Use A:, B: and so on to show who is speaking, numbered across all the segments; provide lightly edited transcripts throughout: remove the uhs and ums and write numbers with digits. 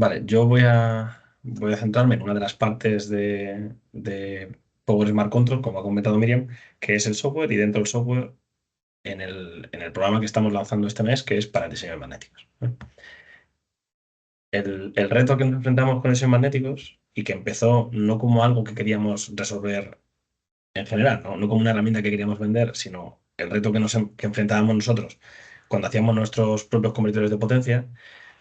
A: Vale, yo voy a centrarme en una de las partes de Power Smart Control, como ha comentado Miriam, que es el software y dentro del software en el programa que estamos lanzando este mes, que es para el diseño de magnéticos. El reto que nos enfrentamos con diseños magnéticos y que empezó no como algo que queríamos resolver en general, no como una herramienta que queríamos vender, sino el reto que enfrentábamos nosotros cuando hacíamos nuestros propios convertidores de potencia,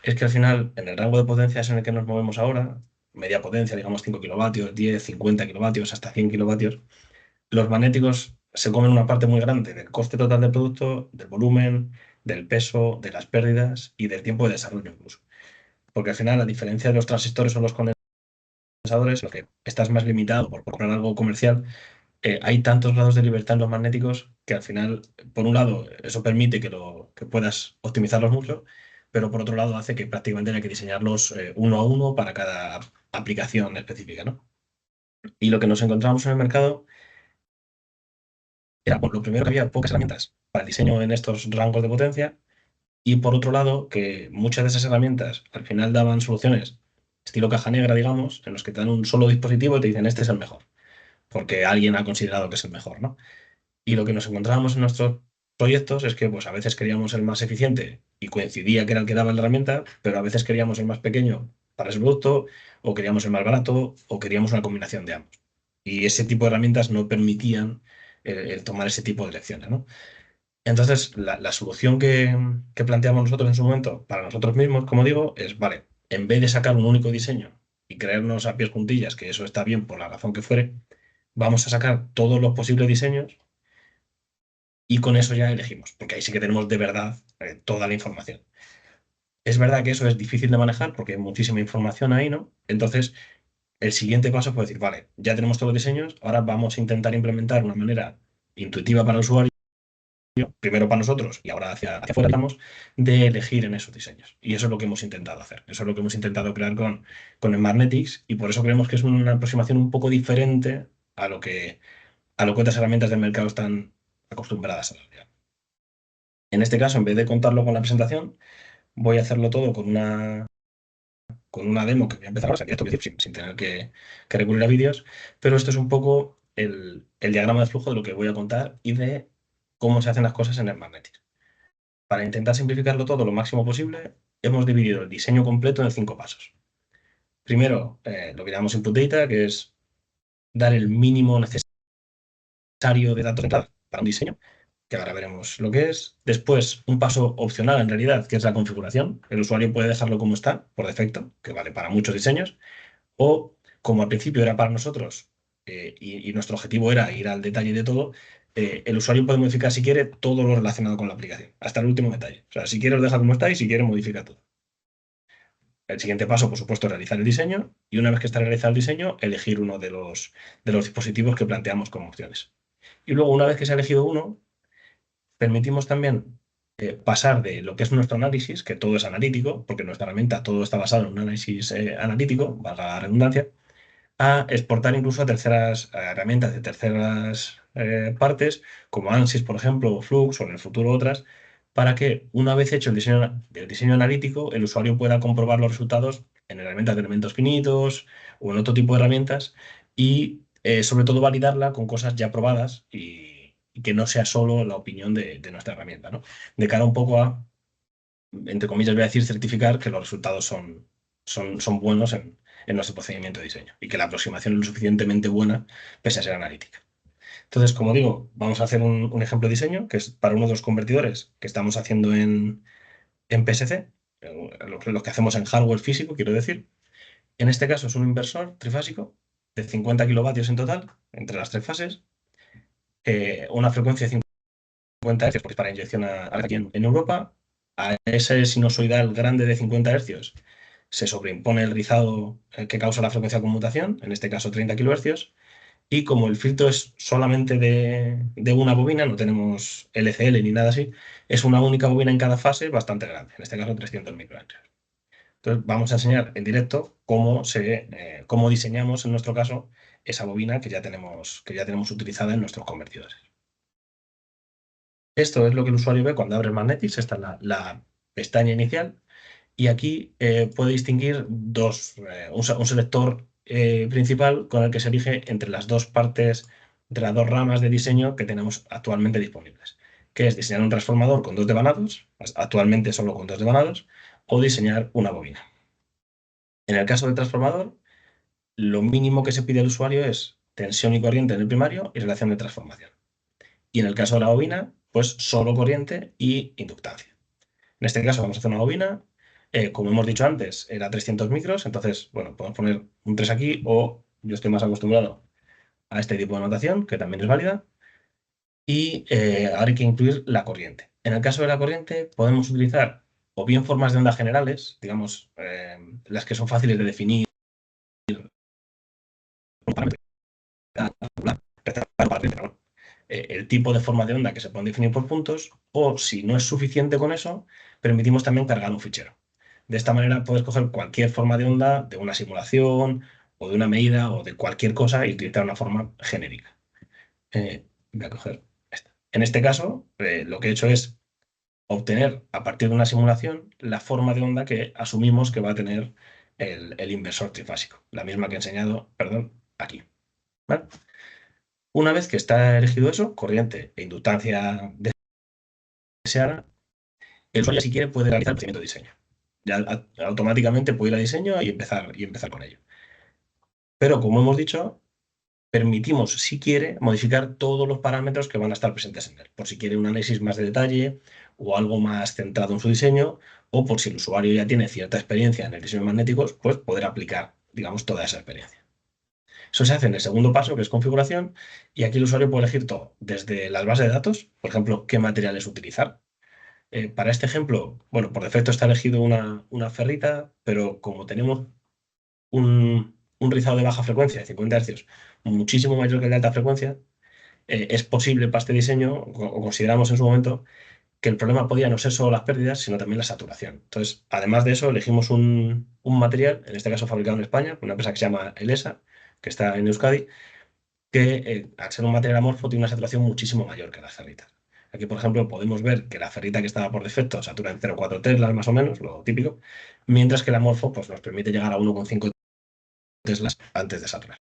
A: es que al final, en el rango de potencias en el que nos movemos ahora, media potencia, digamos 5 kilovatios, 10, 50 kilovatios, hasta 100 kilovatios, los magnéticos se comen una parte muy grande del coste total del producto, del volumen, del peso, de las pérdidas y del tiempo de desarrollo incluso. Porque al final, a diferencia de los transistores o los condensadores, lo que estás más limitado por comprar algo comercial, hay tantos grados de libertad en los magnéticos que al final, por un lado, eso permite que puedas optimizarlos mucho, pero por otro lado hace que prácticamente haya que diseñarlos uno a uno para cada aplicación específica, ¿no? Y lo que nos encontramos en el mercado era, por lo primero, que había pocas herramientas para el diseño en estos rangos de potencia y por otro lado, que muchas de esas herramientas al final daban soluciones estilo caja negra, digamos, en los que te dan un solo dispositivo y te dicen este es el mejor, porque alguien ha considerado que es el mejor, ¿no? Y lo que nos encontrábamos en nuestros proyectos es que pues, a veces queríamos el más eficiente y coincidía que era el que daba la herramienta, pero a veces queríamos el más pequeño para ese producto, o queríamos el más barato, o queríamos una combinación de ambos. Y ese tipo de herramientas no permitían el tomar ese tipo de elecciones, ¿no? Entonces, la solución que planteamos nosotros en su momento, para nosotros mismos, como digo, es, vale, en vez de sacar un único diseño y creernos a pies juntillas que eso está bien por la razón que fuere, vamos a sacar todos los posibles diseños y con eso ya elegimos, porque ahí sí que tenemos de verdad toda la información. Es verdad que eso es difícil de manejar porque hay muchísima información ahí, ¿no? Entonces, el siguiente paso fue decir, vale, ya tenemos todos los diseños, ahora vamos a intentar implementar una manera intuitiva para el usuario, primero para nosotros y ahora hacia afuera, digamos, de elegir en esos diseños. Y eso es lo que hemos intentado hacer. Eso es lo que hemos intentado crear con el Magnetics y por eso creemos que es una aproximación un poco diferente a lo que otras herramientas del mercado están acostumbradas a hacer. En este caso, en vez de contarlo con la presentación, voy a hacerlo todo con una demo que voy a empezar ahora, esto sin tener que recurrir a vídeos, pero esto es un poco el diagrama de flujo de lo que voy a contar y de cómo se hacen las cosas en el Magnetic. Para intentar simplificarlo todo lo máximo posible, hemos dividido el diseño completo en 5 pasos. Primero, lo que llamamos input data, que es dar el mínimo necesario de datos de entrada para un diseño, que ahora veremos lo que es. Después, un paso opcional en realidad, que es la configuración. El usuario puede dejarlo como está, por defecto, que vale para muchos diseños, o como al principio era para nosotros y nuestro objetivo era ir al detalle de todo, el usuario puede modificar si quiere todo lo relacionado con la aplicación, hasta el último detalle. O sea, si quiere lo deja como está y si quiere modifica todo. El siguiente paso, por supuesto, es realizar el diseño y una vez que está realizado el diseño, elegir uno de los dispositivos que planteamos como opciones. Y luego, una vez que se ha elegido uno, permitimos también pasar de lo que es nuestro análisis, que todo es analítico, porque nuestra herramienta todo está basado en un análisis analítico, valga la redundancia, a exportar incluso a terceras herramientas de terceras partes, como ANSYS, por ejemplo, o Flux, o en el futuro otras, para que una vez hecho el diseño analítico, el usuario pueda comprobar los resultados en herramientas de elementos finitos o en otro tipo de herramientas y sobre todo validarla con cosas ya probadas y que no sea solo la opinión de nuestra herramienta, ¿no? De cara un poco a, entre comillas, voy a decir, certificar que los resultados son buenos en nuestro procedimiento de diseño y que la aproximación es lo suficientemente buena pese a ser analítica. Entonces, como digo, vamos a hacer un ejemplo de diseño que es para uno de los convertidores que estamos haciendo en PSC, lo que hacemos en hardware físico, quiero decir. En este caso es un inversor trifásico de 50 kilovatios en total, entre las tres fases, una frecuencia de 50 Hz, porque es para inyección aquí en Europa. A ese sinusoidal grande de 50 Hz se sobreimpone el rizado que causa la frecuencia de conmutación, en este caso 30 kHz, y como el filtro es solamente de una bobina, no tenemos LCL ni nada así, es una única bobina en cada fase bastante grande, en este caso 300 microamperes. Entonces vamos a enseñar en directo cómo diseñamos, en nuestro caso, esa bobina que ya tenemos utilizada en nuestros convertidores. Esto es lo que el usuario ve cuando abre el Magnetics, esta es la pestaña inicial. Y aquí puede distinguir un selector principal con el que se elige entre las dos partes, entre las dos ramas de diseño que tenemos actualmente disponibles, que es diseñar un transformador con dos devanados, actualmente solo con dos devanados, o diseñar una bobina. En el caso del transformador, lo mínimo que se pide al usuario es tensión y corriente en el primario y relación de transformación. Y en el caso de la bobina, pues solo corriente y inductancia. En este caso vamos a hacer una bobina, como hemos dicho antes, era 300 micros, entonces, bueno, podemos poner un 3 aquí o yo estoy más acostumbrado a este tipo de notación, que también es válida, y ahora hay que incluir la corriente. En el caso de la corriente podemos utilizar o bien formas de onda generales, digamos, las que son fáciles de definir, el tipo de forma de onda que se pueden definir por puntos, o si no es suficiente con eso, permitimos también cargar un fichero. De esta manera puedes coger cualquier forma de onda de una simulación o de una medida o de cualquier cosa y utilizar una forma genérica. Voy a coger esta. En este caso, lo que he hecho es obtener a partir de una simulación la forma de onda que asumimos que va a tener el inversor trifásico, la misma que he enseñado, perdón, aquí. ¿Vale? Una vez que está elegido eso, corriente e inductancia deseada, el usuario si quiere puede realizar el procedimiento de diseño. Ya automáticamente puede ir a diseño y empezar con ello. Pero como hemos dicho, permitimos, si quiere, modificar todos los parámetros que van a estar presentes en él, por si quiere un análisis más de detalle o algo más centrado en su diseño, o por si el usuario ya tiene cierta experiencia en el diseño de magnéticos, pues poder aplicar, digamos, toda esa experiencia. Eso se hace en el segundo paso, que es configuración, y aquí el usuario puede elegir todo, desde las bases de datos, por ejemplo, qué materiales utilizar. Para este ejemplo, bueno, por defecto está elegido una ferrita, pero como tenemos un rizado de baja frecuencia, de 50 Hz, muchísimo mayor que el de alta frecuencia, es posible para este diseño, o consideramos en su momento, que el problema podía no ser solo las pérdidas, sino también la saturación. Entonces, además de eso, elegimos un material, en este caso fabricado en España, una empresa que se llama Elesa, que está en Euskadi, que al ser un material amorfo tiene una saturación muchísimo mayor que las ferritas. Aquí, por ejemplo, podemos ver que la ferrita que estaba por defecto satura en 0,4 teslas más o menos, lo típico, mientras que el amorfo pues, nos permite llegar a 1,5 teslas antes de saturar.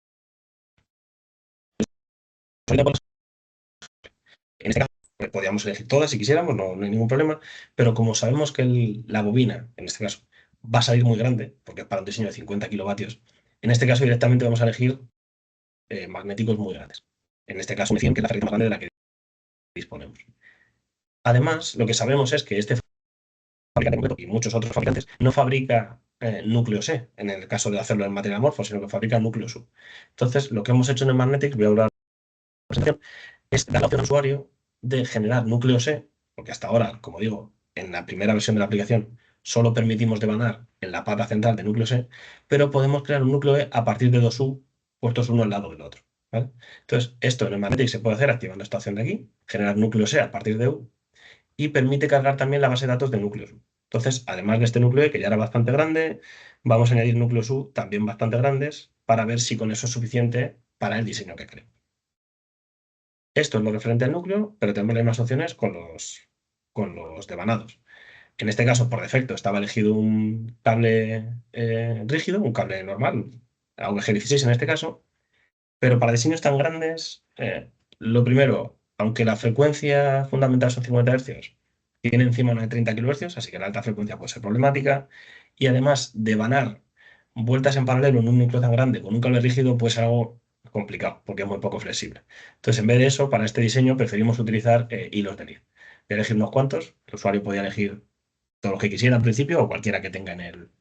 A: En este caso, podríamos elegir todas si quisiéramos, no hay ningún problema, pero como sabemos que la bobina, en este caso, va a salir muy grande, porque es para un diseño de 50 kilovatios, en este caso directamente vamos a elegir magnéticos muy grandes. En este caso, me decían que es la ferrita más grande de la que disponemos. Además, lo que sabemos es que este fabricante y muchos otros fabricantes no fabrica núcleos E, en el caso de hacerlo en material amorfo, sino que fabrica núcleos U. Entonces, lo que hemos hecho en el Magnetics, voy a hablar es dar la opción al usuario de generar núcleos E, porque hasta ahora, como digo, en la primera versión de la aplicación solo permitimos devanar en la pata central de núcleos E, pero podemos crear un núcleo E a partir de dos U puestos uno al lado del otro. ¿Vale? Entonces, esto en el Magnetic se puede hacer activando esta opción de aquí, generar núcleos E a partir de U, y permite cargar también la base de datos de núcleos U. Entonces, además de este núcleo E, que ya era bastante grande, vamos a añadir núcleos U también bastante grandes para ver si con eso es suficiente para el diseño que creo. Esto es lo referente al núcleo, pero tenemos las mismas opciones con los devanados. En este caso, por defecto, estaba elegido un cable rígido, un cable normal, AVG16 en este caso, pero para diseños tan grandes, lo primero, aunque la frecuencia fundamental son 50 Hz, tiene encima una de 30 kHz, así que la alta frecuencia puede ser problemática, y además devanar vueltas en paralelo en un núcleo tan grande con un cable rígido puede ser algo complicado, porque es muy poco flexible. Entonces, en vez de eso, para este diseño preferimos utilizar hilos de lid. Voy a elegir unos cuantos, el usuario podía elegir todos los que quisiera al principio o cualquiera que tenga en el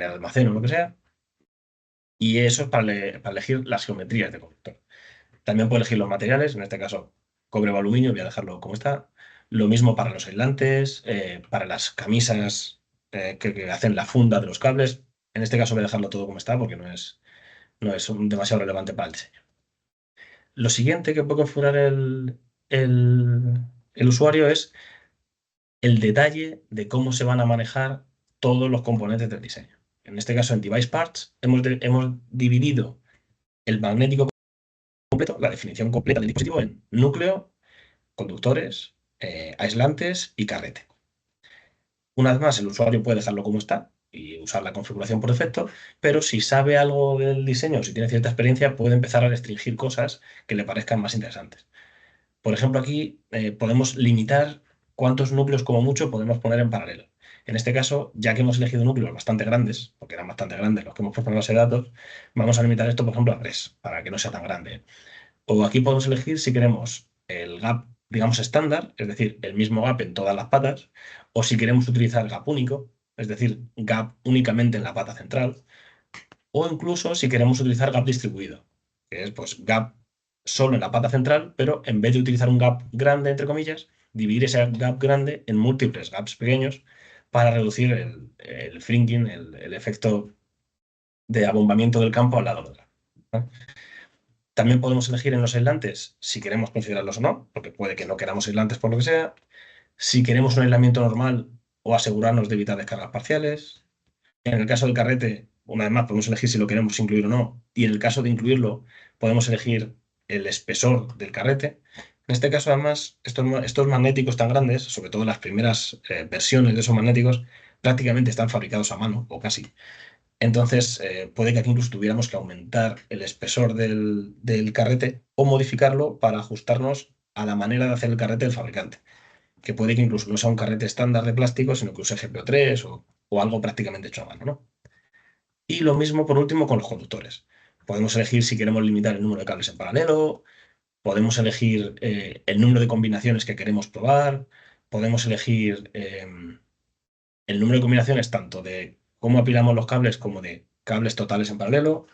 A: almacén o lo que sea, y eso es para elegir las geometrías de conductor. También puedo elegir los materiales, en este caso cobre o aluminio, voy a dejarlo como está. Lo mismo para los aislantes, para las camisas que hacen la funda de los cables. En este caso voy a dejarlo todo como está porque no es demasiado relevante para el diseño. Lo siguiente que puede configurar el usuario es el detalle de cómo se van a manejar todos los componentes del diseño. En este caso, en Device Parts, hemos dividido el magnético completo, la definición completa del dispositivo en núcleo, conductores, aislantes y carrete. Una vez más, el usuario puede dejarlo como está y usar la configuración por defecto, pero si sabe algo del diseño, si tiene cierta experiencia, puede empezar a restringir cosas que le parezcan más interesantes. Por ejemplo, aquí podemos limitar cuántos núcleos como mucho podemos poner en paralelo. En este caso, ya que hemos elegido núcleos bastante grandes, porque eran bastante grandes los que hemos puesto en la base de datos, vamos a limitar esto, por ejemplo, a 3, para que no sea tan grande. O aquí podemos elegir si queremos el gap, digamos, estándar, es decir, el mismo gap en todas las patas, o si queremos utilizar gap único, es decir, gap únicamente en la pata central, o incluso si queremos utilizar gap distribuido, que es pues gap solo en la pata central, pero en vez de utilizar un gap grande, entre comillas, dividir ese gap grande en múltiples gaps pequeños para reducir el frinking, el efecto de abombamiento del campo al lado del gap, ¿vale? También podemos elegir en los aislantes si queremos considerarlos o no, porque puede que no queramos aislantes por lo que sea, si queremos un aislamiento normal o asegurarnos de evitar descargas parciales. En el caso del carrete, una vez más, podemos elegir si lo queremos incluir o no. Y en el caso de incluirlo, podemos elegir el espesor del carrete. En este caso, además, estos magnéticos tan grandes, sobre todo las primeras versiones de esos magnéticos, prácticamente están fabricados a mano, o casi. Entonces, puede que aquí incluso tuviéramos que aumentar el espesor del carrete o modificarlo para ajustarnos a la manera de hacer el carrete del fabricante, que puede que incluso no sea un carrete estándar de plástico, sino que use GPO3 o algo prácticamente hecho a mano, ¿no? Y lo mismo, por último, con los conductores. Podemos elegir si queremos limitar el número de cables en paralelo, podemos elegir el número de combinaciones que queremos probar, podemos elegir el número de combinaciones tanto de cómo apilamos los cables como de cables totales en paralelo.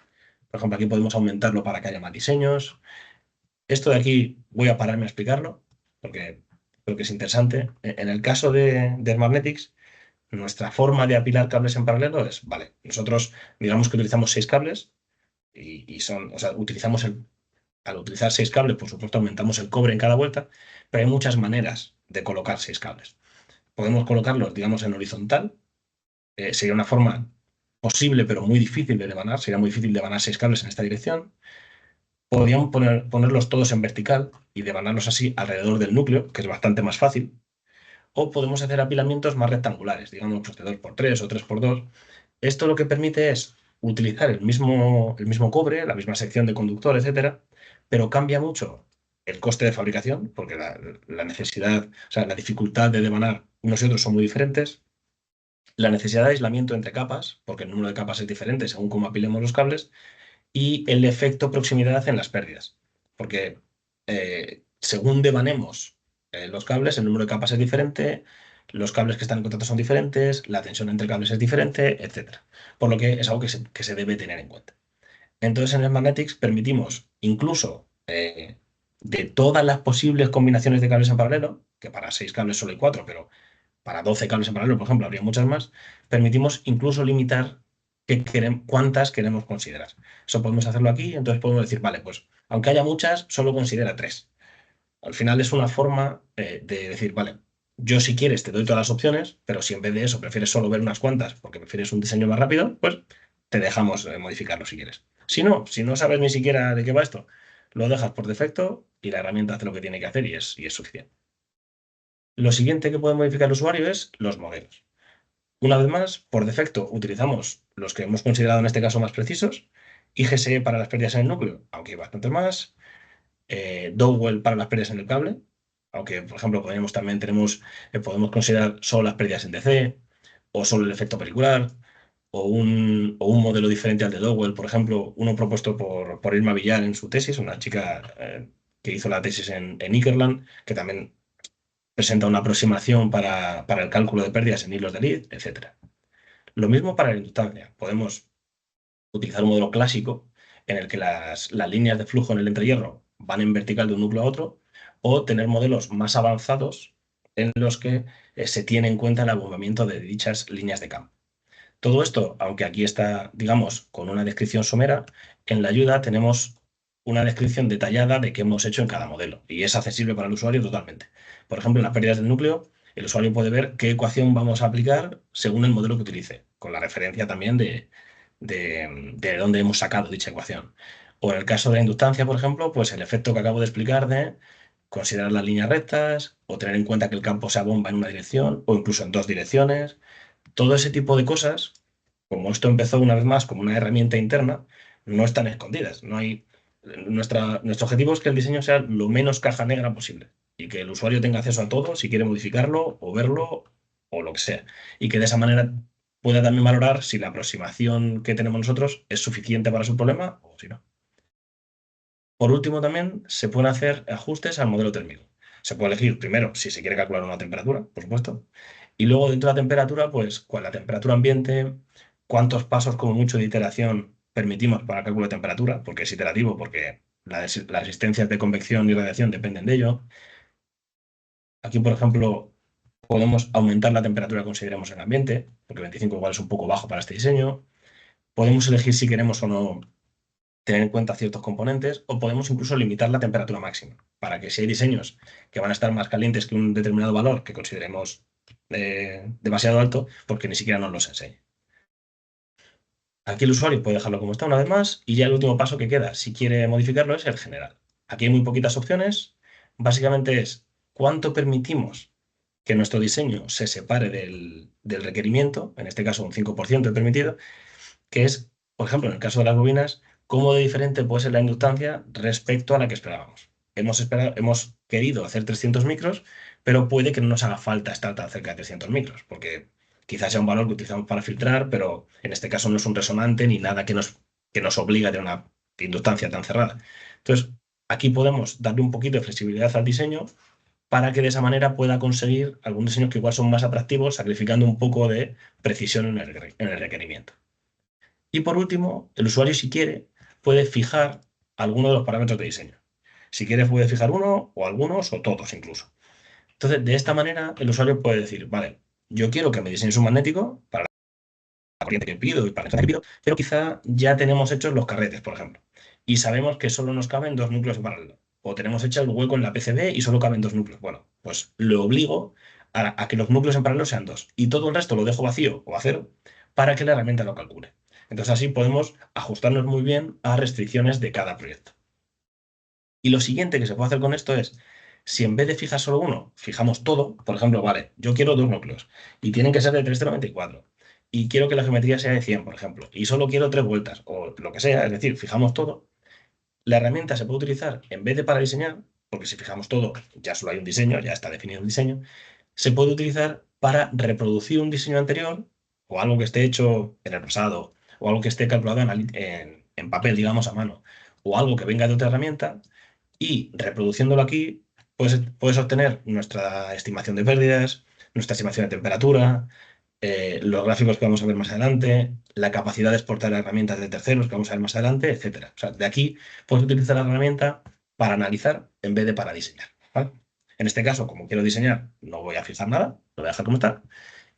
A: Por ejemplo, aquí podemos aumentarlo para que haya más diseños. Esto de aquí voy a pararme a explicarlo porque creo que es interesante. En el caso de Smartnetics, nuestra forma de apilar cables en paralelo es, vale, nosotros digamos que utilizamos 6 cables y son, o sea, al utilizar 6 cables, por supuesto, aumentamos el cobre en cada vuelta, pero hay muchas maneras de colocar 6 cables. Podemos colocarlos, digamos, en horizontal, sería una forma posible, pero muy difícil de devanar, sería muy difícil devanar 6 cables en esta dirección. Podríamos ponerlos todos en vertical y devanarlos así alrededor del núcleo, que es bastante más fácil. O podemos hacer apilamientos más rectangulares, digamos, pues de 2x3 o 3x2. Esto lo que permite es utilizar el mismo cobre, la misma sección de conductor, etcétera, pero cambia mucho el coste de fabricación, porque la necesidad, o sea, la dificultad de devanar unos y otros son muy diferentes. La necesidad de aislamiento entre capas, porque el número de capas es diferente según cómo apilemos los cables, y el efecto proximidad en las pérdidas, porque según devanemos los cables, el número de capas es diferente, los cables que están en contacto son diferentes, la tensión entre cables es diferente, etcétera. Por lo que es algo que se debe tener en cuenta. Entonces, en el Magnetics permitimos incluso de todas las posibles combinaciones de cables en paralelo, que para 6 cables solo hay 4, pero para 12 cables en paralelo, por ejemplo, habría muchas más, permitimos incluso limitar cuántas queremos considerar. Eso podemos hacerlo aquí, entonces podemos decir, vale, pues aunque haya muchas, solo considera 3. Al final es una forma de decir, vale, yo si quieres te doy todas las opciones, pero si en vez de eso prefieres solo ver unas cuantas porque prefieres un diseño más rápido, pues te dejamos modificarlo si quieres. Si no sabes ni siquiera de qué va esto, lo dejas por defecto y la herramienta hace lo que tiene que hacer y es suficiente. Lo siguiente que puede modificar el usuario es los modelos. Una vez más, por defecto utilizamos los que hemos considerado en este caso más precisos, IGSE para las pérdidas en el núcleo, aunque hay bastante más, Dowell para las pérdidas en el cable, aunque por ejemplo podemos considerar solo las pérdidas en DC, o solo el efecto pericular, o un modelo diferente al de Dowell, por ejemplo, uno propuesto por Irma Villar en su tesis, una chica que hizo la tesis en Ikerland, que también presenta una aproximación para el cálculo de pérdidas en hilos de lead, etc. Lo mismo para la inductancia. Podemos utilizar un modelo clásico en el que las líneas de flujo en el entrehierro van en vertical de un núcleo a otro, o tener modelos más avanzados en los que se tiene en cuenta el abombamiento de dichas líneas de campo. Todo esto, aunque aquí está, digamos, con una descripción somera, en la ayuda tenemos una descripción detallada de qué hemos hecho en cada modelo y es accesible para el usuario totalmente. Por ejemplo, en las pérdidas del núcleo, el usuario puede ver qué ecuación vamos a aplicar según el modelo que utilice, con la referencia también de dónde hemos sacado dicha ecuación. O en el caso de la inductancia, por ejemplo, pues el efecto que acabo de explicar de considerar las líneas rectas o tener en cuenta que el campo sea bomba en una dirección o incluso en dos direcciones. Todo ese tipo de cosas, como esto empezó una vez más como una herramienta interna, no están escondidas. No hay, nuestro objetivo es que el diseño sea lo menos caja negra posible y que el usuario tenga acceso a todo si quiere modificarlo o verlo o lo que sea. Y que de esa manera pueda también valorar si la aproximación que tenemos nosotros es suficiente para su problema o si no. Por último, también se pueden hacer ajustes al modelo térmico. Se puede elegir primero si se quiere calcular una temperatura, por supuesto, y luego dentro de la temperatura, pues con la temperatura ambiente, cuántos pasos como mucho de iteración permitimos para el cálculo de temperatura, porque es iterativo, porque las existencias de convección y radiación dependen de ello. Aquí, por ejemplo, podemos aumentar la temperatura que consideremos en el ambiente, porque 25 igual es un poco bajo para este diseño. Podemos elegir si queremos o no tener en cuenta ciertos componentes o podemos incluso limitar la temperatura máxima para que si hay diseños que van a estar más calientes que un determinado valor que consideremos demasiado alto, porque ni siquiera nos los enseñe. Aquí el usuario puede dejarlo como está una vez más y ya el último paso que queda, si quiere modificarlo, es el general. Aquí hay muy poquitas opciones. Básicamente es cuánto permitimos que nuestro diseño se separe del requerimiento, en este caso un 5% de permitido, que es, por ejemplo, en el caso de las bobinas, cómo de diferente puede ser la inductancia respecto a la que esperábamos. Hemos querido hacer 300 micros, pero puede que no nos haga falta estar tan cerca de 300 micros, porque quizás sea un valor que utilizamos para filtrar, pero en este caso no es un resonante ni nada que nos obligue a tener una inductancia tan cerrada. Entonces, aquí podemos darle un poquito de flexibilidad al diseño para que de esa manera pueda conseguir algunos diseños que igual son más atractivos, sacrificando un poco de precisión en el requerimiento. Y por último, el usuario, si quiere, puede fijar alguno de los parámetros de diseño. Si quiere, puede fijar uno o algunos o todos incluso. Entonces, de esta manera, el usuario puede decir, vale, yo quiero que me diseñes un magnético para la corriente que pido y para la energía que pido, pero quizá ya tenemos hechos los carretes, por ejemplo, y sabemos que solo nos caben dos núcleos en paralelo. O tenemos hecho el hueco en la PCB y solo caben dos núcleos. Bueno, pues lo obligo a que los núcleos en paralelo sean dos y todo el resto lo dejo vacío o a cero para que la herramienta lo calcule. Entonces así podemos ajustarnos muy bien a restricciones de cada proyecto. Y lo siguiente que se puede hacer con esto es, si en vez de fijar solo uno, fijamos todo, por ejemplo, vale, yo quiero dos núcleos y tienen que ser de 394 y quiero que la geometría sea de 100, por ejemplo, y solo quiero tres vueltas o lo que sea, es decir, fijamos todo, la herramienta se puede utilizar en vez de para diseñar, porque si fijamos todo, ya solo hay un diseño, ya está definido el diseño, se puede utilizar para reproducir un diseño anterior o algo que esté hecho en el pasado o algo que esté calculado en papel, digamos, a mano, o algo que venga de otra herramienta y reproduciéndolo aquí puedes obtener nuestra estimación de pérdidas, nuestra estimación de temperatura, los gráficos que vamos a ver más adelante, la capacidad de exportar herramientas de terceros que vamos a ver más adelante, etcétera. O sea, de aquí puedes utilizar la herramienta para analizar en vez de para diseñar, ¿vale? En este caso, como quiero diseñar, no voy a fijar nada, lo voy a dejar como está.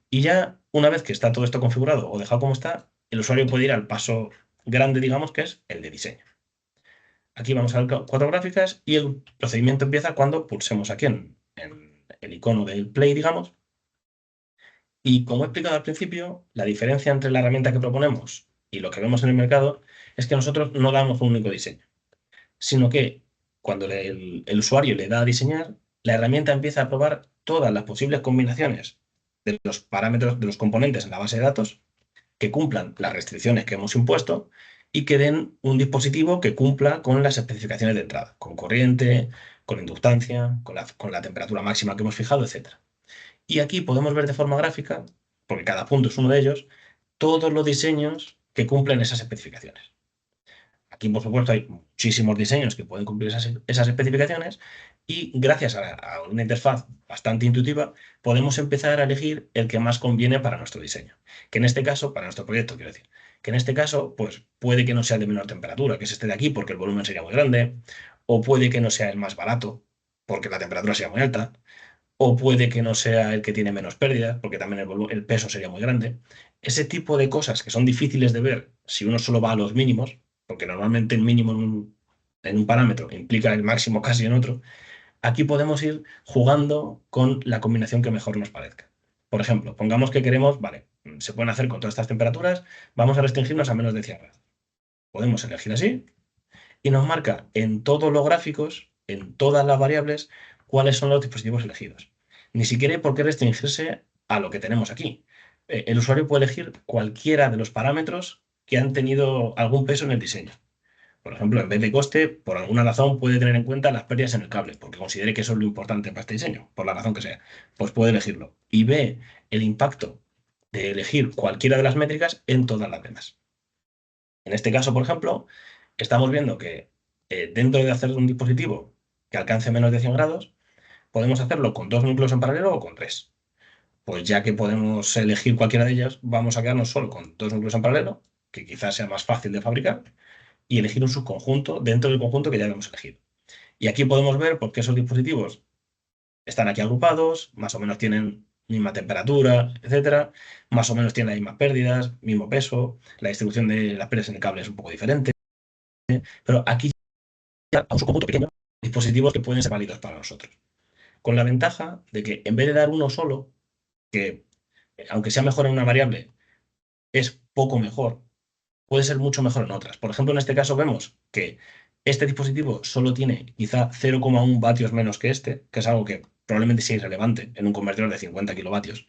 A: Y ya una vez que está todo esto configurado o dejado como está, el usuario puede ir al paso grande, digamos, que es el de diseño. Aquí vamos a ver cuatro gráficas y el procedimiento empieza cuando pulsemos aquí en el icono del play, digamos. Y como he explicado al principio, la diferencia entre la herramienta que proponemos y lo que vemos en el mercado es que nosotros no damos un único diseño, sino que cuando el usuario le da a diseñar, la herramienta empieza a probar todas las posibles combinaciones de los parámetros de los componentes en la base de datos que cumplan las restricciones que hemos impuesto y que den un dispositivo que cumpla con las especificaciones de entrada, con corriente, con inductancia, con la temperatura máxima que hemos fijado, etc. Y aquí podemos ver de forma gráfica, porque cada punto es uno de ellos, todos los diseños que cumplen esas especificaciones. Aquí, por supuesto, hay muchísimos diseños que pueden cumplir esas especificaciones y gracias a una interfaz bastante intuitiva podemos empezar a elegir el que más conviene para nuestro diseño. Que en este caso, para nuestro proyecto, quiero decir, que en este caso, pues puede que no sea el de menor temperatura, que es este de aquí porque el volumen sería muy grande, o puede que no sea el más barato porque la temperatura sea muy alta, o puede que no sea el que tiene menos pérdidas porque también el peso sería muy grande. Ese tipo de cosas que son difíciles de ver si uno solo va a los mínimos, porque normalmente el mínimo en un parámetro implica el máximo casi en otro, aquí podemos ir jugando con la combinación que mejor nos parezca. Por ejemplo, pongamos que queremos, vale, se pueden hacer con todas estas temperaturas, vamos a restringirnos a menos de 100 grados. Podemos elegir así y nos marca en todos los gráficos en todas las variables cuáles son los dispositivos elegidos. Ni siquiera hay por qué restringirse a lo que tenemos aquí. El usuario puede elegir cualquiera de los parámetros que han tenido algún peso en el diseño. Por ejemplo, en vez de coste, por alguna razón puede tener en cuenta las pérdidas en el cable, porque considere que eso es lo importante para este diseño, por la razón que sea. Pues puede elegirlo. Y ve el impacto de elegir cualquiera de las métricas en todas las demás. En este caso, por ejemplo, estamos viendo que dentro de hacer un dispositivo que alcance menos de 100 grados, podemos hacerlo con 2 núcleos en paralelo o con 3. Pues ya que podemos elegir cualquiera de ellas, vamos a quedarnos solo con 2 núcleos en paralelo, que quizás sea más fácil de fabricar, y elegir un subconjunto dentro del conjunto que ya habíamos elegido. Y aquí podemos ver por qué esos dispositivos están aquí agrupados, más o menos tienen misma temperatura, etcétera, más o menos tienen las mismas pérdidas, mismo peso, la distribución de las pérdidas en el cable es un poco diferente, pero aquí ya a un subconjunto pequeño, dispositivos que pueden ser válidos para nosotros. Con la ventaja de que en vez de dar uno solo, que aunque sea mejor en una variable, es poco mejor, puede ser mucho mejor en otras. Por ejemplo, en este caso vemos que este dispositivo solo tiene quizá 0,1 vatios menos que este, que es algo que probablemente sea irrelevante en un convertidor de 50 kilovatios,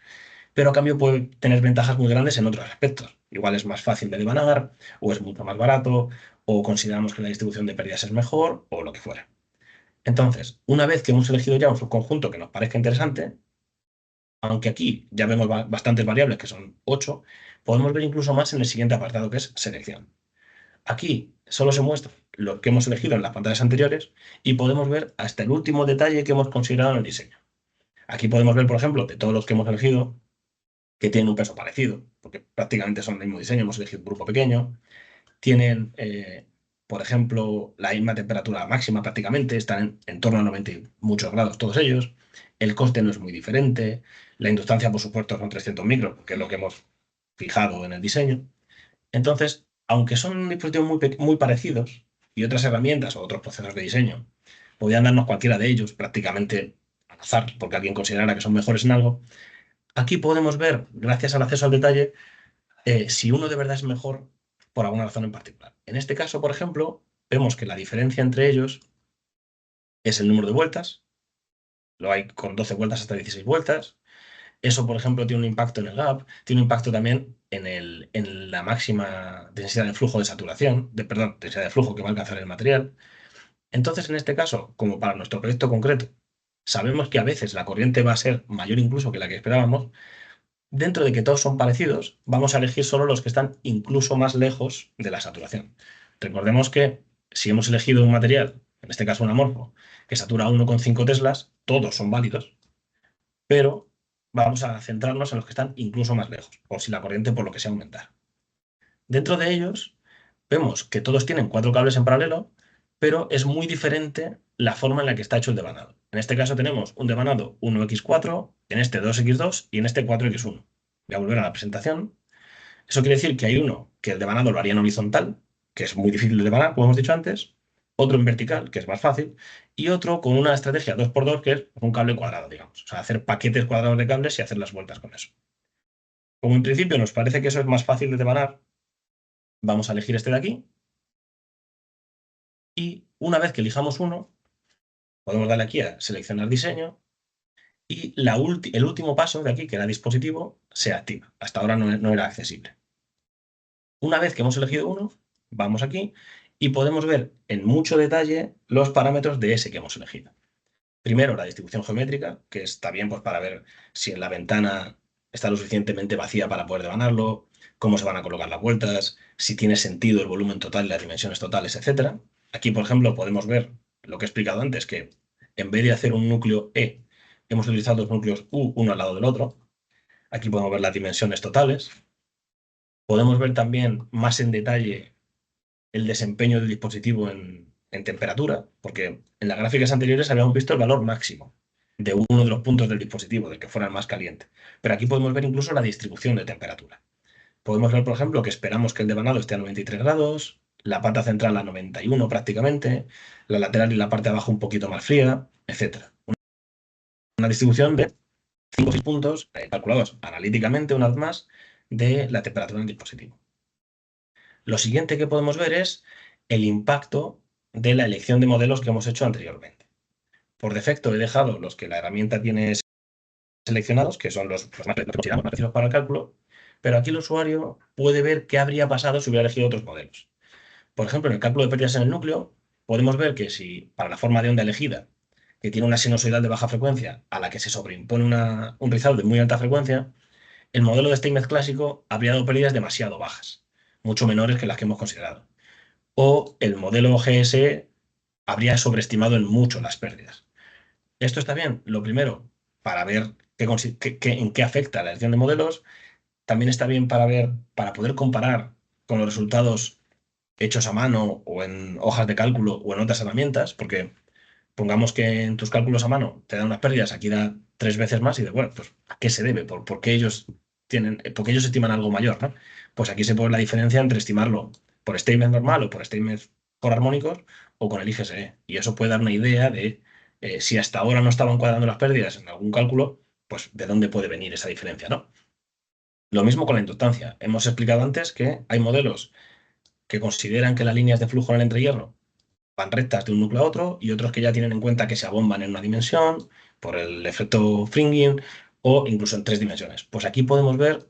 A: pero a cambio puede tener ventajas muy grandes en otros aspectos. Igual es más fácil de devanar, o es mucho más barato, o consideramos que la distribución de pérdidas es mejor, o lo que fuera. Entonces, una vez que hemos elegido ya un subconjunto que nos parezca interesante, aunque aquí ya vemos bastantes variables, que son 8, podemos ver incluso más en el siguiente apartado, que es selección. Aquí solo se muestra lo que hemos elegido en las pantallas anteriores y podemos ver hasta el último detalle que hemos considerado en el diseño. Aquí podemos ver, por ejemplo, de todos los que hemos elegido, que tienen un peso parecido, porque prácticamente son el mismo diseño, hemos elegido un grupo pequeño, tienen, por ejemplo, la misma temperatura máxima prácticamente, están en torno a 90 y muchos grados todos ellos, el coste no es muy diferente, la inductancia, por supuesto, son 300 micros, que es lo que hemos fijado en el diseño. Entonces, aunque son dispositivos muy parecidos y otras herramientas o otros procesos de diseño podrían darnos cualquiera de ellos prácticamente al azar, porque alguien considerara que son mejores en algo, aquí podemos ver, gracias al acceso al detalle, si uno de verdad es mejor por alguna razón en particular. En este caso, por ejemplo, vemos que la diferencia entre ellos es el número de vueltas. Lo hay con 12 vueltas hasta 16 vueltas. Eso, por ejemplo, tiene un impacto en el gap, tiene un impacto también en la máxima densidad de flujo de saturación, perdón, densidad de flujo que va a alcanzar el material. Entonces, en este caso, como para nuestro proyecto concreto, sabemos que a veces la corriente va a ser mayor incluso que la que esperábamos. Dentro de que todos son parecidos, vamos a elegir solo los que están incluso más lejos de la saturación. Recordemos que si hemos elegido un material, en este caso un amorfo, que satura 1,5 teslas, todos son válidos, pero vamos a centrarnos en los que están incluso más lejos, por si la corriente por lo que sea aumentar. Dentro de ellos, vemos que todos tienen 4 cables en paralelo, pero es muy diferente la forma en la que está hecho el devanado. En este caso tenemos un devanado 1x4, en este 2x2 y en este 4x1. Voy a volver a la presentación. Eso quiere decir que hay uno que el devanado lo haría en horizontal, que es muy difícil de devanar, como hemos dicho antes, otro en vertical, que es más fácil, y otro con una estrategia 2x2, que es un cable cuadrado, digamos. O sea, hacer paquetes cuadrados de cables y hacer las vueltas con eso. Como en principio nos parece que eso es más fácil de devanar, vamos a elegir este de aquí, y una vez que elijamos uno, podemos darle aquí a seleccionar diseño, y el último paso de aquí, que era dispositivo, se activa. Hasta ahora no era accesible. Una vez que hemos elegido uno, vamos aquí y podemos ver en mucho detalle los parámetros de ese que hemos elegido. Primero, la distribución geométrica, que está bien pues, para ver si en la ventana está lo suficientemente vacía para poder devanarlo, cómo se van a colocar las vueltas, si tiene sentido el volumen total y las dimensiones totales, etc. Aquí, por ejemplo, podemos ver lo que he explicado antes, que en vez de hacer un núcleo E, hemos utilizado dos núcleos U, uno al lado del otro. Aquí podemos ver las dimensiones totales. Podemos ver también más en detalle el desempeño del dispositivo en temperatura, porque en las gráficas anteriores habíamos visto el valor máximo de uno de los puntos del dispositivo, del que fuera el más caliente. Pero aquí podemos ver incluso la distribución de temperatura. Podemos ver, por ejemplo, que esperamos que el devanado esté a 93 grados, la pata central a 91 prácticamente, la lateral y la parte de abajo un poquito más fría, etc. Una distribución de 5 o 6 puntos calculados analíticamente, una vez más, de la temperatura del dispositivo. Lo siguiente que podemos ver es el impacto de la elección de modelos que hemos hecho anteriormente. Por defecto he dejado los que la herramienta tiene seleccionados, que son los más, consideramos más precisos para el cálculo, pero aquí el usuario puede ver qué habría pasado si hubiera elegido otros modelos. Por ejemplo, en el cálculo de pérdidas en el núcleo, podemos ver que si para la forma de onda elegida, que tiene una sinusoidal de baja frecuencia a la que se sobreimpone un rizado de muy alta frecuencia, el modelo de Steinmetz clásico habría dado pérdidas demasiado bajas, mucho menores que las que hemos considerado. O el modelo GSE habría sobreestimado en mucho las pérdidas. ¿Esto está bien? Lo primero, para ver en qué afecta la elección de modelos. También está bien para ver, para poder comparar con los resultados hechos a mano o en hojas de cálculo o en otras herramientas, porque pongamos que en tus cálculos a mano te dan unas pérdidas, aquí da 3 veces más y de, bueno, pues ¿a qué se debe? ¿Por qué ellos por qué ellos estiman algo mayor, ¿no? Pues aquí se pone la diferencia entre estimarlo por statement normal o por statement por armónicos o con el IGSE. Y eso puede dar una idea de si hasta ahora no estaban cuadrando las pérdidas en algún cálculo, pues de dónde puede venir esa diferencia, ¿no? Lo mismo con la inductancia. Hemos explicado antes que hay modelos que consideran que las líneas de flujo en el entrehierro van rectas de un núcleo a otro y otros que ya tienen en cuenta que se abomban en una dimensión por el efecto fringing o incluso en 3 dimensiones. Pues aquí podemos ver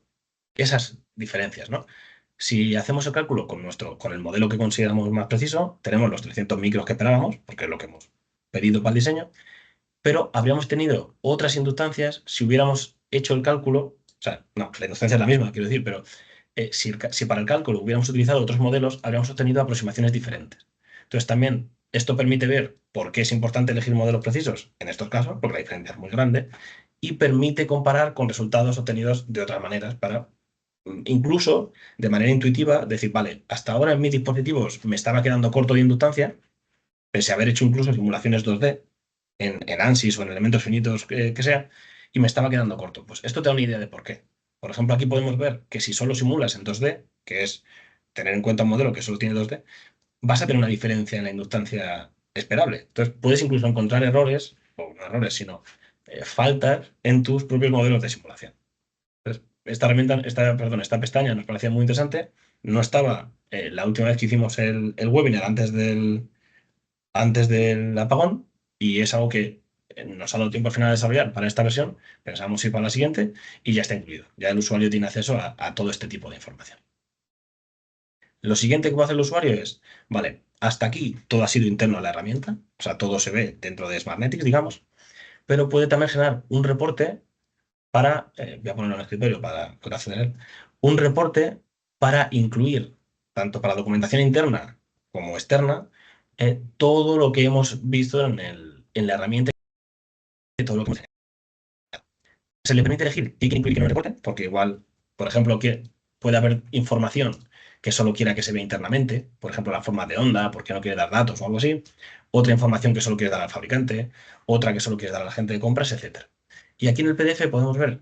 A: esas diferencias, ¿no? Si hacemos el cálculo con el modelo que consideramos más preciso, tenemos los 300 micros que esperábamos, porque es lo que hemos pedido para el diseño, pero habríamos tenido otras inductancias si hubiéramos hecho el cálculo, o sea, no, la inductancia es la misma, quiero decir, pero si para el cálculo hubiéramos utilizado otros modelos, habríamos obtenido aproximaciones diferentes. Entonces también esto permite ver por qué es importante elegir modelos precisos en estos casos, porque la diferencia es muy grande, y permite comparar con resultados obtenidos de otras maneras para incluso de manera intuitiva decir, vale, hasta ahora en mis dispositivos me estaba quedando corto de inductancia, pese a haber hecho incluso simulaciones 2D en ANSYS o en elementos finitos que sea, y me estaba quedando corto. Pues esto te da una idea de por qué. Por ejemplo, aquí podemos ver que si solo simulas en 2D, que es tener en cuenta un modelo que solo tiene 2D, vas a tener una diferencia en la inductancia esperable. Entonces, puedes incluso encontrar errores, o no errores, sino faltas en tus propios modelos de simulación. Entonces, esta herramienta, esta pestaña nos parecía muy interesante. No estaba la última vez que hicimos el webinar antes del apagón y es algo que nos ha dado tiempo al final de desarrollar para esta versión. Pensamos ir para la siguiente y ya está incluido. Ya el usuario tiene acceso a todo este tipo de información. Lo siguiente que va a hacer el usuario es, vale, hasta aquí todo ha sido interno a la herramienta, o sea, todo se ve dentro de Smartnetics, digamos, pero puede también generar un reporte para, voy a ponerlo en el escritorio para poder acceder a él, un reporte para incluir, tanto para documentación interna como externa, todo lo que hemos visto en la herramienta y todo lo que hemos se le permite elegir qué quiere incluir en el reporte, porque igual, por ejemplo, que puede haber información que solo quiera que se vea internamente, por ejemplo, la forma de onda, porque no quiere dar datos o algo así, otra información que solo quiere dar al fabricante, otra que solo quiere dar a la gente de compras, etc. Y aquí en el PDF podemos ver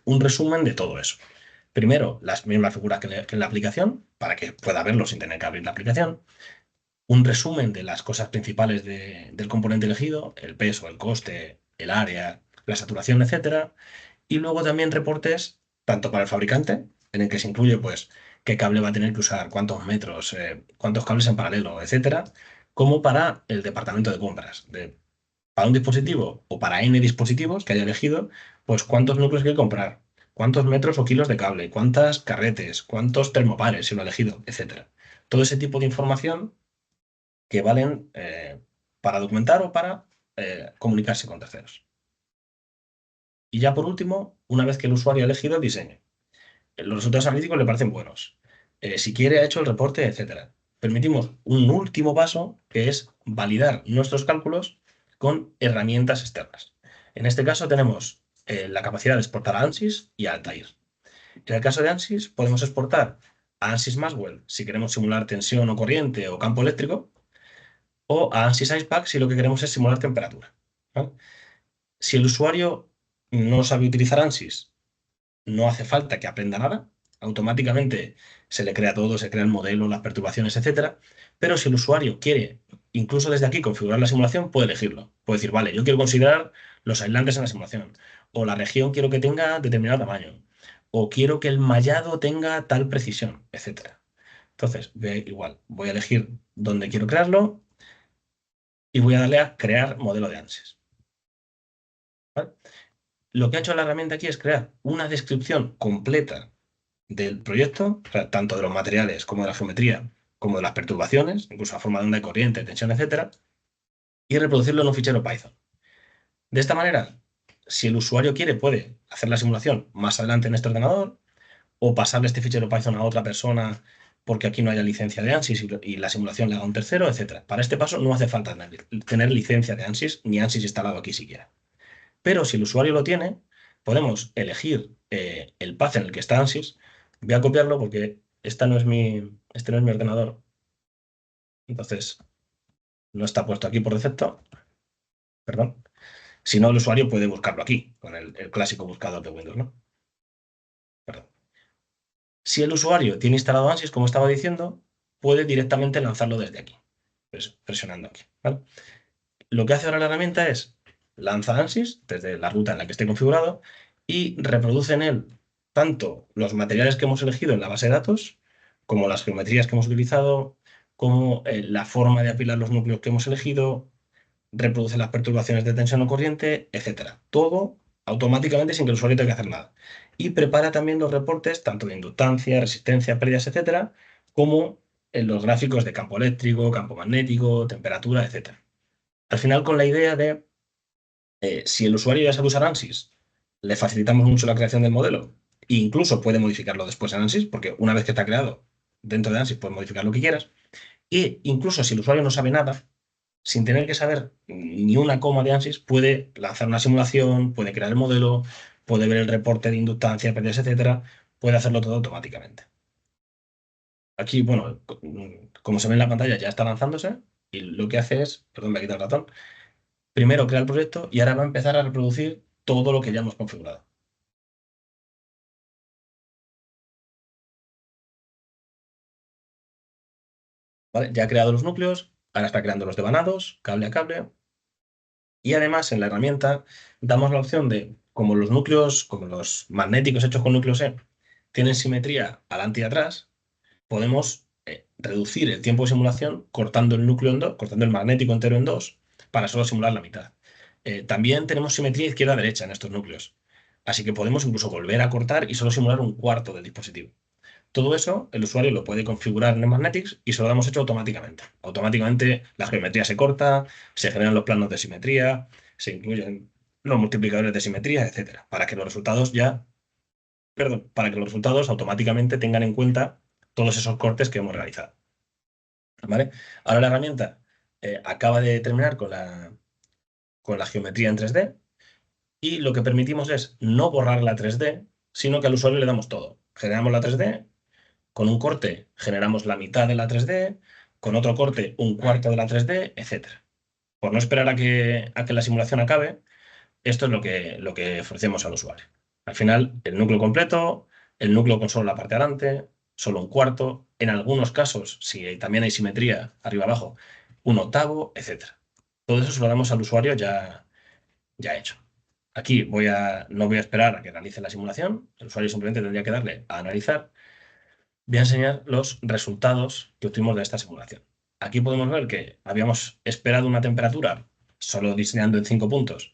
A: un resumen de todo eso. Primero, las mismas figuras que en la aplicación, para que pueda verlo sin tener que abrir la aplicación. Un resumen de las cosas principales del componente elegido, el peso, el coste, el área, la saturación, etcétera. Y luego también reportes, tanto para el fabricante, en el que se incluye pues qué cable va a tener que usar, cuántos metros, cuántos cables en paralelo, etcétera, como para el departamento de compras. Para un dispositivo o para N dispositivos que haya elegido, pues cuántos núcleos hay que comprar, cuántos metros o kilos de cable, cuántas carretes, cuántos termopares si lo ha elegido, etcétera. Todo ese tipo de información que valen para documentar o para comunicarse con terceros. Y ya por último, una vez que el usuario ha elegido el diseño, los resultados analíticos le parecen buenos. Si quiere, ha hecho el reporte, etcétera. Permitimos un último paso que es validar nuestros cálculos con herramientas externas. En este caso tenemos la capacidad de exportar a ANSYS y a Altair. En el caso de ANSYS podemos exportar a ANSYS Maxwell si queremos simular tensión o corriente o campo eléctrico, o a ANSYS Icepack si lo que queremos es simular temperatura. ¿Vale? Si el usuario no sabe utilizar ANSYS, no hace falta que aprenda nada, automáticamente se le crea todo, se crea el modelo, las perturbaciones, etcétera. Pero si el usuario quiere, incluso desde aquí, configurar la simulación, puede elegirlo. Puede decir, vale, yo quiero considerar los aislantes en la simulación, o la región quiero que tenga determinado tamaño, o quiero que el mallado tenga tal precisión, etcétera. Entonces, igual, voy a elegir dónde quiero crearlo y voy a darle a crear modelo de ANSYS. ¿Vale? Lo que ha hecho la herramienta aquí es crear una descripción completa del proyecto, o sea, tanto de los materiales como de la geometría, como de las perturbaciones, incluso la forma de onda de corriente, tensión, etcétera, y reproducirlo en un fichero Python. De esta manera, si el usuario quiere, puede hacer la simulación más adelante en este ordenador o pasarle este fichero Python a otra persona porque aquí no haya licencia de ANSYS y la simulación le haga un tercero, etcétera. Para este paso no hace falta tener licencia de ANSYS ni ANSYS instalado aquí siquiera. Pero si el usuario lo tiene, podemos elegir el path en el que está ANSYS. Voy a copiarlo porque este no es mi ordenador. Entonces, no está puesto aquí por defecto. Perdón. Si no, el usuario puede buscarlo aquí, con el clásico buscador de Windows, ¿no? Perdón. Si el usuario tiene instalado ANSYS, como estaba diciendo, puede directamente lanzarlo desde aquí, presionando aquí, ¿vale? Lo que hace ahora la herramienta es lanza ANSYS desde la ruta en la que esté configurado y reproduce en él tanto los materiales que hemos elegido en la base de datos, como las geometrías que hemos utilizado, como la forma de apilar los núcleos que hemos elegido, reproduce las perturbaciones de tensión o corriente, etcétera. Todo automáticamente sin que el usuario tenga que hacer nada. Y prepara también los reportes, tanto de inductancia, resistencia, pérdidas, etcétera, como en los gráficos de campo eléctrico, campo magnético, temperatura, etcétera. Al final, con la idea de si el usuario ya sabe usar ANSYS, le facilitamos mucho la creación del modelo e incluso puede modificarlo después en ANSYS, porque una vez que está creado dentro de ANSYS puedes modificar lo que quieras. E incluso si el usuario no sabe nada, sin tener que saber ni una coma de ANSYS, puede lanzar una simulación, puede crear el modelo, puede ver el reporte de inductancia, pérdidas, etcétera, puede hacerlo todo automáticamente. Aquí, bueno, como se ve en la pantalla, ya está lanzándose y lo que hace es, perdón, me quita el ratón, primero crea el proyecto y ahora va a empezar a reproducir todo lo que ya hemos configurado. ¿Vale? Ya ha creado los núcleos, ahora está creando los devanados, cable a cable. Y además en la herramienta damos la opción de, como los núcleos, como los magnéticos hechos con núcleos E, tienen simetría adelante y atrás, podemos reducir el tiempo de simulación cortando el núcleo en dos, cortando el magnético entero en dos, para solo simular la mitad. También tenemos simetría izquierda-derecha en estos núcleos. Así que podemos incluso volver a cortar y solo simular un cuarto del dispositivo. Todo eso el usuario lo puede configurar en Magnetics y se lo damos hecho automáticamente. Automáticamente la geometría se corta, se generan los planos de simetría, se incluyen los multiplicadores de simetría, etcétera, para que los resultados para que los resultados automáticamente tengan en cuenta todos esos cortes que hemos realizado. ¿Vale? Ahora la herramienta acaba de terminar con la geometría en 3D y lo que permitimos es no borrar la 3D, sino que al usuario le damos todo. Generamos la 3D. Con un corte generamos la mitad de la 3D, con otro corte un cuarto de la 3D, etcétera. Por no esperar a que la simulación acabe, esto es lo que ofrecemos al usuario. Al final, el núcleo completo, el núcleo con solo la parte delante, solo un cuarto, en algunos casos, si también hay simetría arriba-abajo, un octavo, etcétera. Todo eso se lo damos al usuario ya hecho. Aquí no voy a esperar a que realice la simulación, el usuario simplemente tendría que darle a analizar. Voy a enseñar los resultados que obtuvimos de esta simulación. Aquí podemos ver que habíamos esperado una temperatura, solo diseñando en 5 puntos,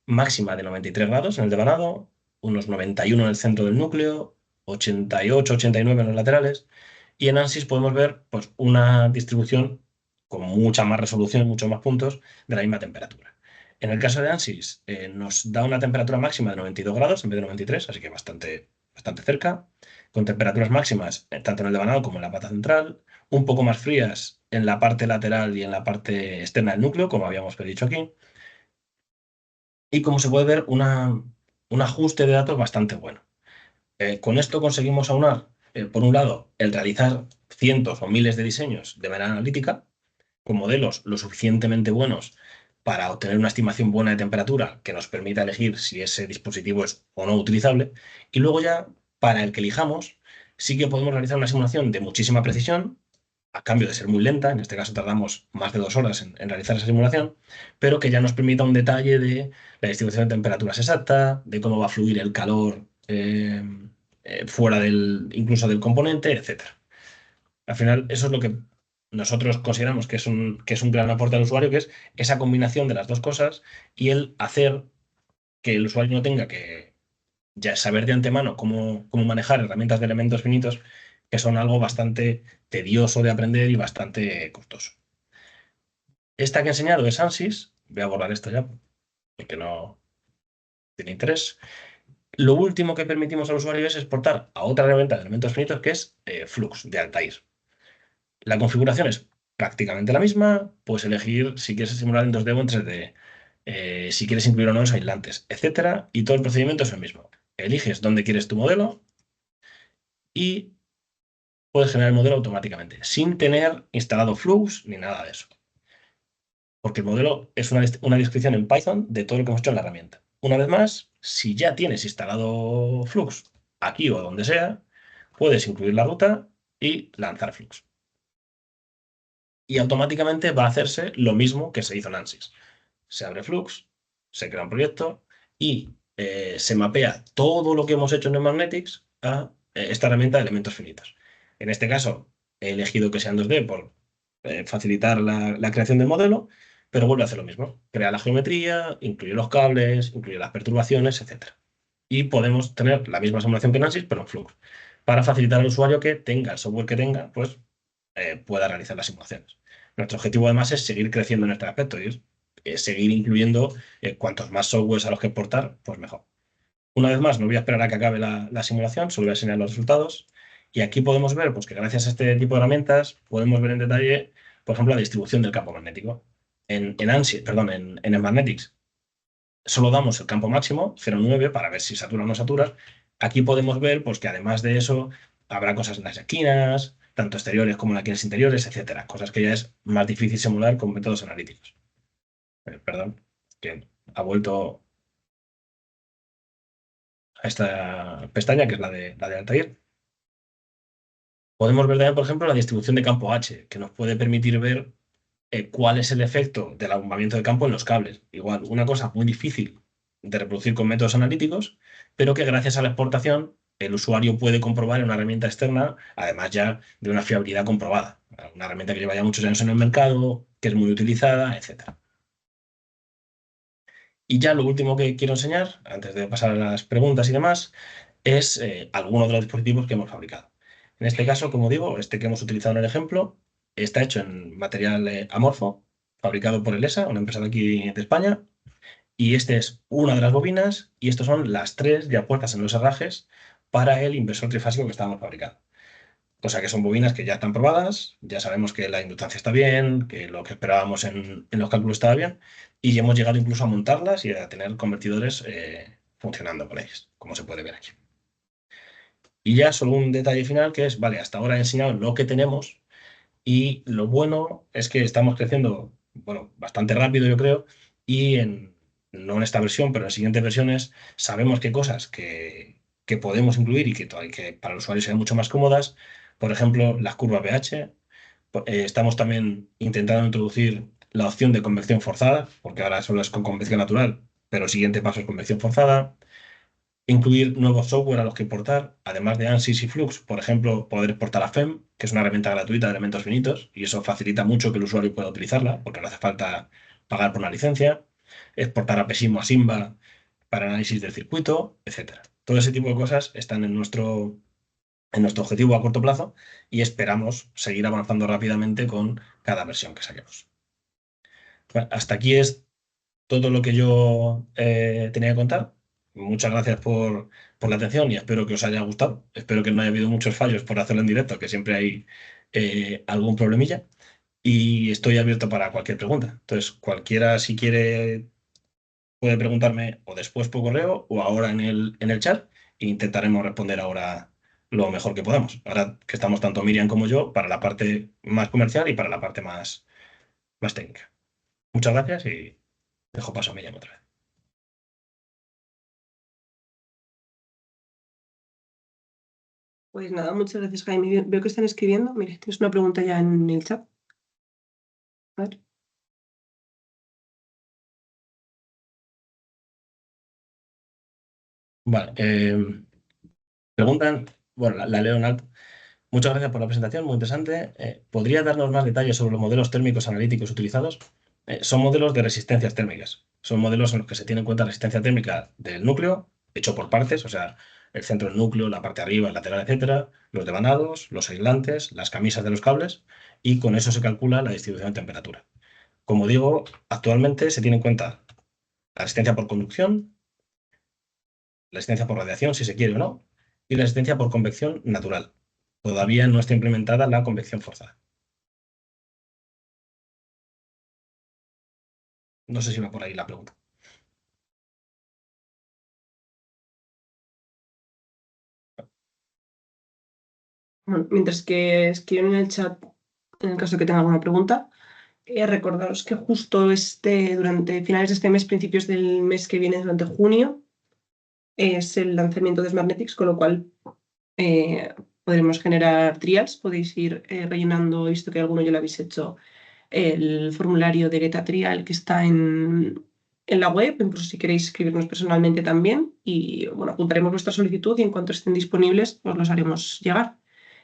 A: máxima de 93 grados en el devanado, unos 91 en el centro del núcleo, 88, 89 en los laterales, y en ANSYS podemos ver pues, una distribución con mucha más resolución, muchos más puntos de la misma temperatura. En el caso de ANSYS nos da una temperatura máxima de 92 grados en vez de 93, así que bastante cerca, con temperaturas máximas tanto en el devanado como en la pata central, un poco más frías en la parte lateral y en la parte externa del núcleo, como habíamos predicho aquí, y como se puede ver, un ajuste de datos bastante bueno. Con esto conseguimos aunar, por un lado, el realizar cientos o miles de diseños de manera analítica, con modelos lo suficientemente buenos para obtener una estimación buena de temperatura que nos permita elegir si ese dispositivo es o no utilizable. Y luego ya, para el que elijamos, sí que podemos realizar una simulación de muchísima precisión, a cambio de ser muy lenta, en este caso tardamos más de 2 horas en realizar esa simulación, pero que ya nos permita un detalle de la distribución de temperaturas exacta, de cómo va a fluir el calor fuera incluso del componente, etc. Al final, eso es lo que nosotros consideramos que es un gran aporte al usuario, que es esa combinación de las dos cosas y el hacer que el usuario no tenga que ya saber de antemano cómo manejar herramientas de elementos finitos, que son algo bastante tedioso de aprender y bastante costoso. Esta que he enseñado es ANSYS. Voy a borrar esto ya, porque no tiene interés. Lo último que permitimos al usuario es exportar a otra herramienta de elementos finitos, que es Flux de Altair. La configuración es prácticamente la misma. Puedes elegir si quieres simular en 2D o en 3D, si quieres incluir o no los aislantes, etcétera. Y todo el procedimiento es el mismo. Eliges dónde quieres tu modelo y puedes generar el modelo automáticamente, sin tener instalado Flux ni nada de eso. Porque el modelo es una descripción en Python de todo lo que hemos hecho en la herramienta. Una vez más, si ya tienes instalado Flux aquí o donde sea, puedes incluir la ruta y lanzar Flux. Y automáticamente va a hacerse lo mismo que se hizo en ANSYS. Se abre Flux, se crea un proyecto y se mapea todo lo que hemos hecho en Neumagnetics a esta herramienta de elementos finitos. En este caso, he elegido que sean 2D por facilitar la creación del modelo, pero vuelve a hacer lo mismo. Crea la geometría, incluye los cables, incluye las perturbaciones, etc. Y podemos tener la misma simulación que en ANSYS, pero en Flux, para facilitar al usuario que tenga el software que tenga, pues pueda realizar las simulaciones. Nuestro objetivo además es seguir creciendo en este aspecto y es seguir incluyendo cuantos más softwares a los que exportar, pues mejor. Una vez más, no voy a esperar a que acabe la simulación, solo voy a enseñar los resultados. Y aquí podemos ver pues, que gracias a este tipo de herramientas podemos ver en detalle, por ejemplo, la distribución del campo magnético. En ANSYS, perdón, en Magnetics, solo damos el campo máximo, 0,9, para ver si satura o no satura. Aquí podemos ver pues, que además de eso habrá cosas en las esquinas, tanto exteriores como en las esquinas interiores, etcétera. Cosas que ya es más difícil simular con métodos analíticos. Perdón, que ha vuelto a esta pestaña, que es la de Altair. Podemos ver también, por ejemplo, la distribución de campo H, que nos puede permitir ver cuál es el efecto del abombamiento de campo en los cables. Igual, una cosa muy difícil de reproducir con métodos analíticos, pero que gracias a la exportación el usuario puede comprobar en una herramienta externa, además ya de una fiabilidad comprobada. Una herramienta que lleva ya muchos años en el mercado, que es muy utilizada, etc. Y ya lo último que quiero enseñar, antes de pasar a las preguntas y demás, es algunos de los dispositivos que hemos fabricado. En este caso, como digo, este que hemos utilizado en el ejemplo está hecho en material amorfo, fabricado por Elesa, una empresa de aquí de España, y este es una de las bobinas y estos son las tres ya puestas en los herrajes para el inversor trifásico que estábamos fabricando. O sea que son bobinas que ya están probadas, ya sabemos que la inductancia está bien, que lo que esperábamos en los cálculos estaba bien, y hemos llegado incluso a montarlas y a tener convertidores funcionando con ellas, como se puede ver aquí. Y ya solo un detalle final que es, vale, hasta ahora he enseñado lo que tenemos y lo bueno es que estamos creciendo, bueno, bastante rápido yo creo, y no en esta versión, pero en siguientes versiones sabemos qué cosas que podemos incluir y que para el usuario sean mucho más cómodas. Por ejemplo, las curvas BH. Estamos también intentando introducir la opción de convección forzada, porque ahora solo es con convección natural, pero el siguiente paso es convección forzada. Incluir nuevos software a los que portar, además de ANSYS y Flux, por ejemplo, poder exportar a FEM, que es una herramienta gratuita de elementos finitos, y eso facilita mucho que el usuario pueda utilizarla, porque no hace falta pagar por una licencia. Exportar a PESIM o a SIMBA para análisis del circuito, etcétera. Todo ese tipo de cosas están en nuestro objetivo a corto plazo y esperamos seguir avanzando rápidamente con cada versión que saquemos. Bueno, hasta aquí es todo lo que yo tenía que contar. Muchas gracias por la atención y espero que os haya gustado. Espero que no haya habido muchos fallos por hacerlo en directo, que siempre hay algún problemilla. Y estoy abierto para cualquier pregunta. Entonces, cualquiera, si quiere, puede preguntarme o después por correo o ahora en el chat e intentaremos responder ahora lo mejor que podamos. Ahora que estamos tanto Miriam como yo para la parte más comercial y para la parte más técnica. Muchas gracias y dejo paso a Miriam otra vez.
B: Pues nada, muchas gracias, Jaime. Veo que están escribiendo. Mire, tienes una pregunta ya en el chat. A ver.
A: Vale, preguntan, bueno, la leo en alto. Muchas gracias por la presentación, muy interesante. ¿Podría darnos más detalles sobre los modelos térmicos analíticos utilizados? Son modelos de resistencias térmicas. Son modelos en los que se tiene en cuenta la resistencia térmica del núcleo, hecho por partes, o sea, el centro del núcleo, la parte de arriba, el lateral, etcétera, los devanados, los aislantes, las camisas de los cables, y con eso se calcula la distribución de temperatura. Como digo, actualmente se tiene en cuenta la resistencia por conducción, la resistencia por radiación, si se quiere o no, y la resistencia por convección natural. Todavía no está implementada la convección forzada. No sé si va por ahí la pregunta.
B: Bueno, mientras que escriben en el chat, en el caso de que tengan alguna pregunta, recordaros que justo durante finales de este mes, principios del mes que viene, durante junio, es el lanzamiento de Smartnetics, con lo cual podremos generar trials. Podéis ir rellenando, he visto que alguno ya lo habéis hecho, el formulario de Get a Trial que está en la web, incluso si queréis escribirnos personalmente también. Y bueno, apuntaremos vuestra solicitud y en cuanto estén disponibles, os los haremos llegar.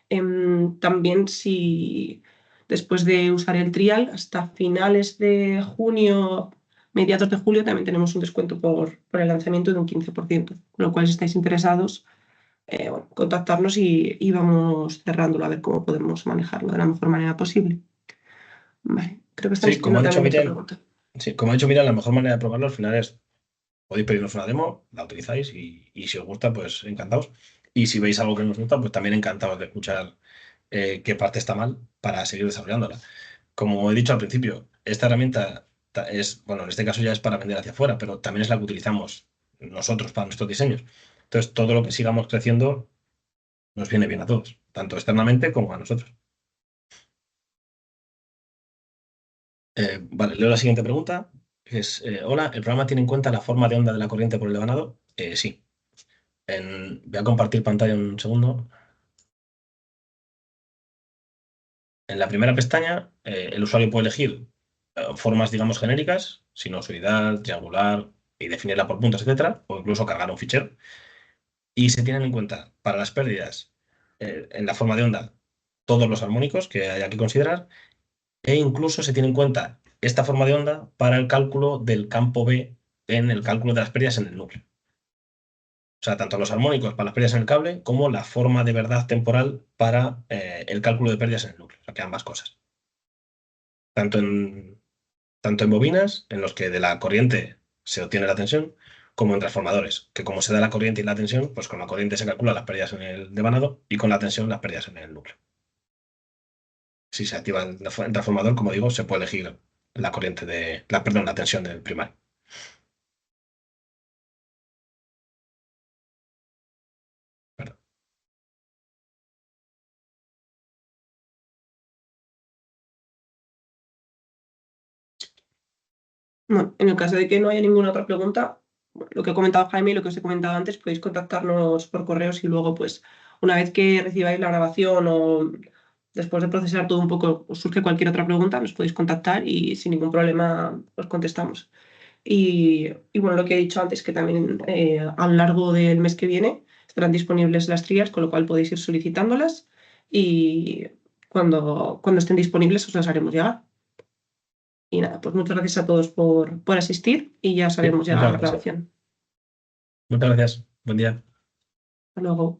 B: También si después de usar el trial, hasta finales de junio, mediados de julio, también tenemos un descuento por el lanzamiento de un 15%, con lo cual si estáis interesados, bueno, contactarnos y vamos cerrándolo a ver cómo podemos manejarlo de la mejor manera posible. Vale, creo que están
A: Sí, como
B: escribiendo
A: ha dicho
B: también otra
A: Miriam,
B: pregunta.
A: sí, como ha dicho Miriam, la mejor manera de probarlo al final es, podéis pedirnos una demo, la utilizáis y si os gusta, pues encantados. Y si veis algo que no os gusta, pues también encantados de escuchar qué parte está mal para seguir desarrollándola. Como he dicho al principio, esta herramienta es, bueno, en este caso ya es para vender hacia afuera, pero también es la que utilizamos nosotros para nuestros diseños. Entonces, todo lo que sigamos creciendo nos viene bien a todos, tanto externamente como a nosotros. Vale, leo la siguiente pregunta. Hola, ¿el programa tiene en cuenta la forma de onda de la corriente por el devanado? Sí. Voy a compartir pantalla un segundo. En la primera pestaña, el usuario puede elegir formas, digamos, genéricas, sinusoidal, triangular, y definirla por puntos, etcétera, o incluso cargar un fichero. Y se tienen en cuenta para las pérdidas en la forma de onda todos los armónicos que haya que considerar, e incluso se tiene en cuenta esta forma de onda para el cálculo del campo B en el cálculo de las pérdidas en el núcleo. O sea, tanto los armónicos para las pérdidas en el cable como la forma de verdad temporal para el cálculo de pérdidas en el núcleo. O sea, que ambas cosas. Tanto en, tanto en bobinas, en los que de la corriente se obtiene la tensión, como en transformadores, que como se da la corriente y la tensión, pues con la corriente se calcula las pérdidas en el devanado y con la tensión las pérdidas en el núcleo. Si se activa el transformador, como digo, se puede elegir la corriente perdón, la tensión del primario. Perdón.
B: Bueno, en el caso de que no haya ninguna otra pregunta, bueno, lo que ha comentado Jaime y lo que os he comentado antes, podéis contactarnos por correos y luego, pues, una vez que recibáis la grabación o después de procesar todo un poco, os surge cualquier otra pregunta, nos podéis contactar y sin ningún problema os contestamos. Y bueno, lo que he dicho antes, que también a lo largo del mes que viene estarán disponibles las trias, con lo cual podéis ir solicitándolas y cuando estén disponibles os las haremos llegar. Y nada, pues muchas gracias a todos por asistir y ya os
A: Sí,
B: haremos llegar
A: muchas
B: la
A: gracias.
B: grabación.
A: Muchas gracias. Buen día.
B: Hasta luego.